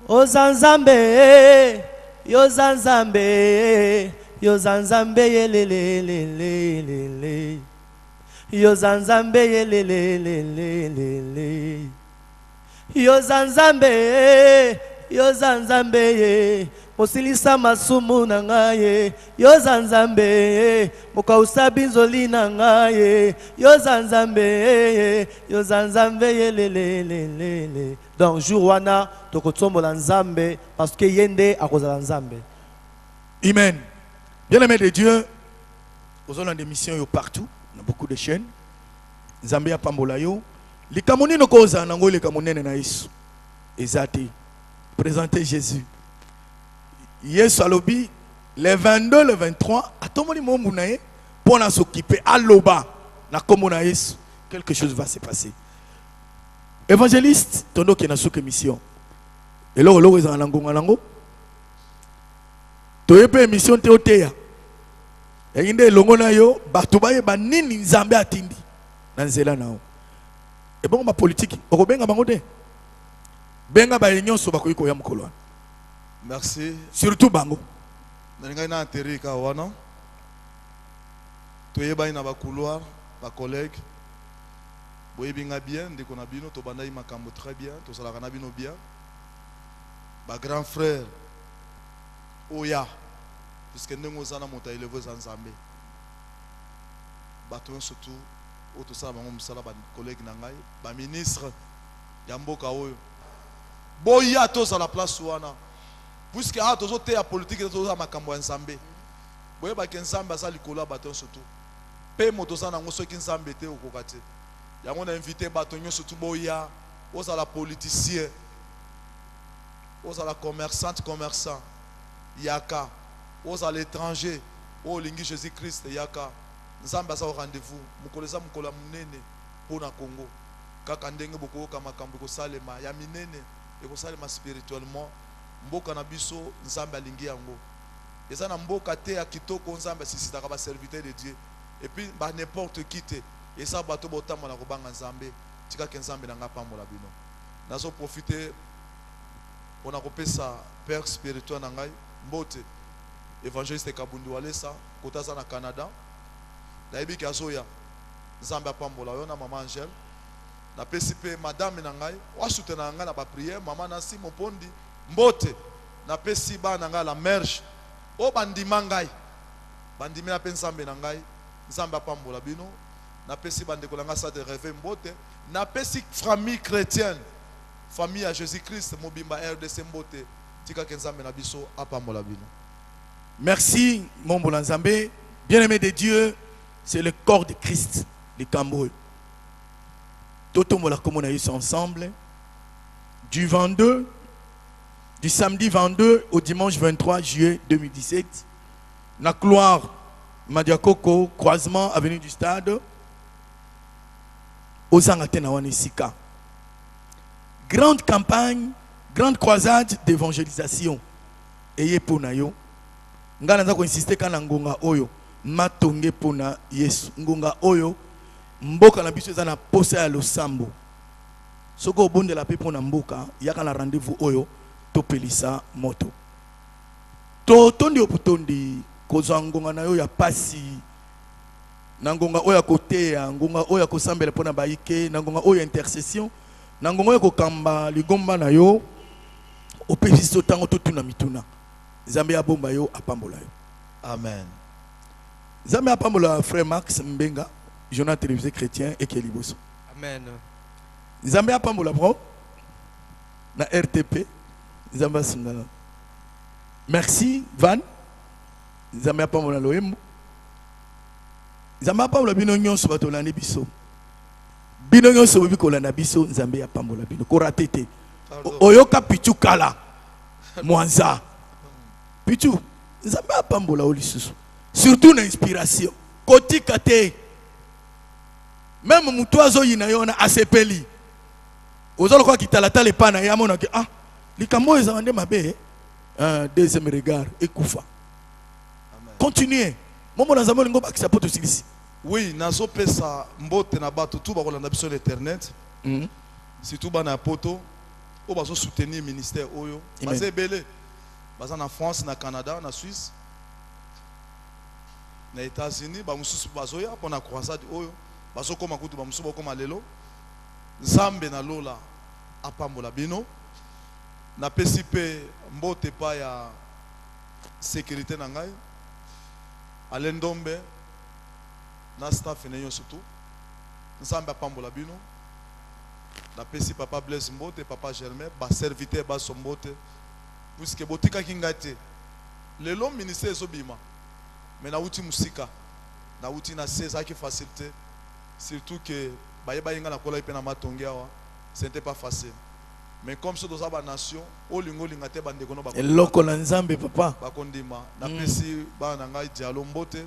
Ozanzambe yo zanzambe yo zanzambe yelelelelelele yo zanzambe yelelelelelele yo zanzambe ye mosilisa masumu na ngaye yo zanzambe mokausa binzoli na ngaye yo zanzambe yelelelelele. Donc jour wana tokotsombola Nzambe parce que yende akozala Nzambe. Amen. Bien-aimés de Dieu, nous avons des missions partout, on a beaucoup de chaînes. Nzambe apambola yo. Les Camerounais ne causent pas les Camerounais na Yesu. Ezate. Présenter Jésus. Yesu alobi les 22, les 23, atomoni mo munaye pour na s'occuper à loba na komona Yesu. Quelque chose va se passer. Évangéliste, tondo qui na sous mission. Et là on est en lango. Toyepe mission te oteya. Et inde longo na yo batubaye ba nini Nzambe atindi na nzela nao. Et bon ma politique, okobenga bango te. Benga ba nyonso bakoyiko ya mukolo. Merci. Surtout bango. Nalinga na terika wana. Toyeba ina ba couloir, ba collègue. Boyebinga bien, ndeko na bino to banda makambo très bien, to sala kana bino bien. Ba grand frère Oya, puisque ndengo zana mota élevé za Nzambe. Bato surtout o to sala bango musala ba collègue na ngai, ba ministre ya mboka oyo. Boya to sala place wana. Puisque a tozo te ya politique to za makambo ya Nzambe. Boyeba ke Nzambe asali kola bato surtout. Pe moto sana ngo soki Nzambe te okokate. On a invité Batonio surtout Boya, aux à la politicien, aux à la commerçante, commerçant, Yaka, aux à l'étranger, aux lingi Jésus-Christ, Yaka. Nous avons au rendez-vous. Nous connaissons Mukola Munene pour na Congo. Kakandenge boko kama kambuko salema, ya minene, et ko salema spirituellement. Mboka na biso Nzambe alingi yango. Et ça na mboka te ya kitoko Nzambe sisita ka serviteur de Dieu. Et puis ba n'importe qui te. Et ça bato botama na kobanga Nzambe tika ke Nzambe na ngapambola bino nazo profiter on a kopesa père spirituel na ngai mbote évangéliste Kabundu Walesa kotaza na Canada na yebi ka zoya Nzambe apambola yo na maman Angèle na pesi pe madame na ngai wa soutenir ngai na ba prière maman Nancy Mopondi mbote na pesi ba na ngai la merge o bandima ngai bandimi na pe Nzambe na ngai Nzambe apambola bino na pesi bande kolanga sa de rêver mbote na pesi famille chrétienne famille à Jésus-Christ mobimba RDC mbote tika kenzambe na biso apambola bino. Merci mon bon Nzambe, bien-aimé de Dieu, c'est le corps de Christ, le Cameroun. Toto mola comme on a eu ensemble du samedi 22 au dimanche 23 juillet 2017 na couloir Madiakoko croisement avenue du Stade aux Angatenawanisika. Grande campagne, grande croisade d'évangélisation. Eye pona yo. Ngana nza ko insister kana ngonga oyo matonge pona Yesu. Ngonga oyo mboka na biso ezana posa ya losambo. Soko bonde la pe pona mboka yaka na rendez-vous oyo topelisa moto. To tondi oputondi kozwa ngonga na yo ya pasi nangonga oya côté ngonga oya ko sambela pona baike nangonga oya intercession nangonga oya ko kamba ligomba na yo opesiso tango totuna mituna Nzambe abomba yo apambola yo. Amen. Nzambe apambola frère Max Mbenga, journal télévisé chrétien et Keliboso. Amen. Nzambe apambola bro na RTP. Nzambe asungana. Merci Van. Nzambe apambola loembo. Nzambe apambola bino nyonso batolani biso. Bino nyonso bikolanda biso Nzambe apambola bino. Koratete. Oyoka pichu kala. Mwanza. Pichu. Nzambe apambola olisusu. Surtout na inspiration. Kotika te. Même mutuazo yina yona asepeli. Ozolo kwa kitalata le pana ya mona ke ah likambo ezande mabe deuxième regard ekufa. Continuez. Momo na nzambe lingo bakisa poto silisi. Oui, nazo pesa mbote na bato tout ba kolanda biso internet. Surtout bana poto o bazo soutenir ministère oyo. Baze belé. Baza na France, na Canada, na Suisse. Na États-Unis, ba mususu bazoya pona croisade oyo. Bazo koma kutu ba mususu koma lelo. Nzambe na lola apambola bino. Na pesi pe mbote pa ya sécurité na ngai. Alendombe na staff na yo surtout. Nzambe apambola bino. Na pesi papa Blaise Mbote, papa Germain, ba serviteur ba sombote. Puisque botika kingate. Lelo ministère ezobima. Mais na uti musika. Na uti na seza qui facilité. Surtout que bayeba inga na kola ipe na matongi awa. C'était pas facile. Mais comme ce dans la nation, olingo lingate bandeko no bakondima. Eloko na Nzambe papa. Bakondima. Na pesi ba na ngai Dialo Mbote.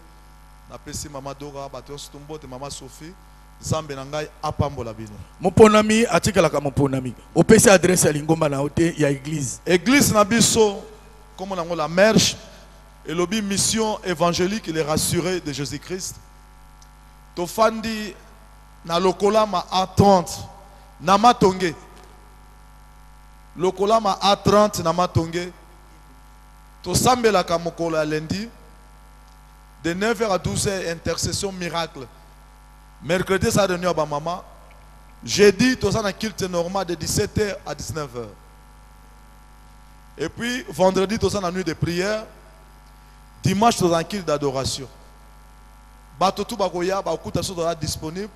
Na pesi mama Dora bato Mbote, mama Sophie. Nzambe na ngai apambola bino. Moponami atikala ka moponami. Opesi adresse ya lingomba na hote ya église. Église na biso comme on a la marche et lobby mission évangélique les rassurés de Jésus-Christ. Tofandi na lokola ma A30 na matonge. Lokola ma A30 na matonge. To sambela ka mokola lundi de 9h à 12h intercession miracle. Mercredi ça réunion à maman. Jeudi to ça na culte normal de 17h à 19h. Et puis vendredi to ça na nuit de prière. Dimanche to ça culte d'adoration. Bato tout bakoya ba okuta so disponible.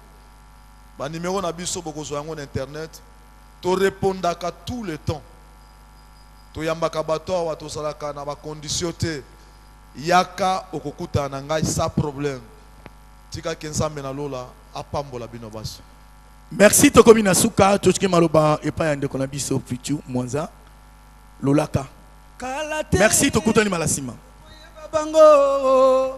Ba numéro na biso boko zo yango na internet. To répondaka tout le temps. To yambaka bato wa to salaka na ba condition te. Yaka okokuta na ngai sans problème. Tika kensambe na lola apambola bino baso. Merci Tokomi Nasuka, Tochki Maloba et pas yande konabiso Pichu Mwanza Lolaka. Merci Tokutani Malasima. Bango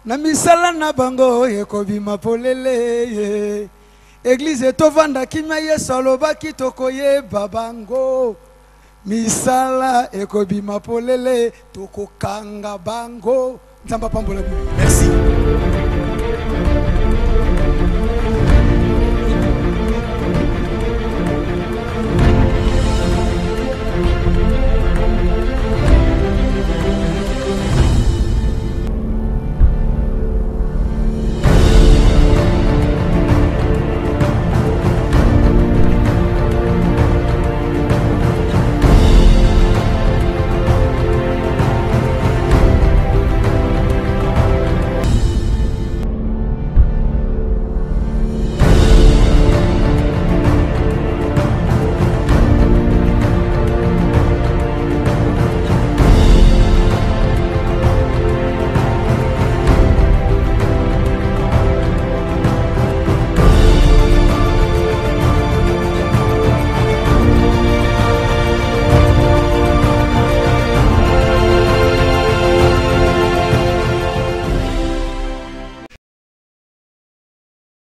na misala na bango ekobima polele église tovanda kimya Yesu alobaki tokoye babango misala ekobima polele tokokanga bango Nzamba pambola. Merci.